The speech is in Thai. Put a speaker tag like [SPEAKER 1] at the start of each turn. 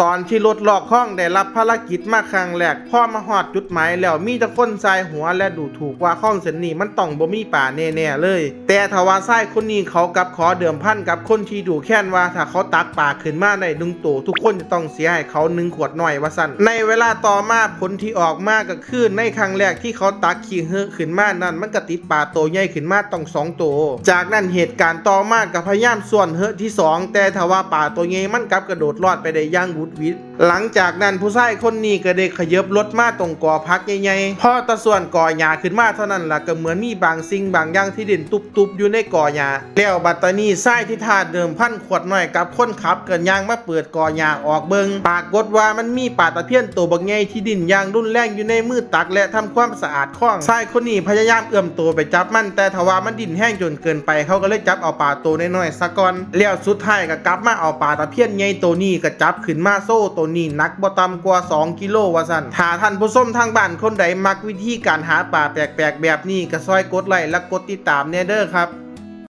[SPEAKER 1] ตอนที่รถลอกข้องได้รับภารกิจมาครั้งแรกพ่อมาฮอดจุดหมายแล้วมีแต่คนทรายหัวและดูถูกว่าข้องเส้นนี้มันต้องบ่มีป่าแน่ๆเลยแต่ทว่าทรายคนนี้เขากับขอเดิมพันกับคนที่ดูแค้นว่าถ้าเขาตักป่าขึ้นมาได้1ตัวทุกคนจะต้องเสียให้เขา1ขวดหน่อยว่าซั่นในเวลาต่อมาผลที่ออกมาก็คือในครั้งแรกที่เขาตักขี้เหือะขึ้นมานั้นมันก็ติดป่าตัวใหญ่ขึ้นมาต้อง2ตัวจากนั้นเหตุการณ์ต่อมาก็พยายามส่วนเหือะที่2แต่ทว่าป่าตัวใหญ่มันกลับกระโดดรอดไปได้อย่างวุดวิดหลังจากนั้นผู้ชายคนนี้ก็ได้ขยับรถมาตรงกอพักใหญ่ๆพอตะส่วนกอหญ้าขึ้นมาเท่านั้นล่ะก็เหมือนมีบางสิ่งบางอย่างที่เด่นตุบๆอยู่ในกอหญ้าแล้วบัดตานี้ทรายที่ทาเดิมพันขวดน้อยกับคนขับเกินยางมาเปิดกอหญ้าออกเบิงปรากฏว่ามันมีปลาตะเพียนตัวบักใหญ่ที่ดิ้นอย่างรุนแรงอยู่ในมือตักและทำความสะอาดคลองทรายคนนี้พยายามเอื้อมตัวไปจับมันแต่ทว่ามันดิ้นแห้งจนเกินไปเขาก็เลยจับเอาปลาตัวน้อยๆซะก่อนแล้วสุดท้ายก็กลับมาเอาปลาตะเพียนใหญ่ตัวนี้ก็จับขึ้นมาโซ่ตัวนี้หนักบ่ต่ำกว่า2กิโลว่าซั่นถ้าท่านผู้ชมทางบ้านคนใดมักวิธีการหาปลาแปลกๆแบบนี้ก็ซอยกดไลค์และกดติดตามแน่เด้อครับ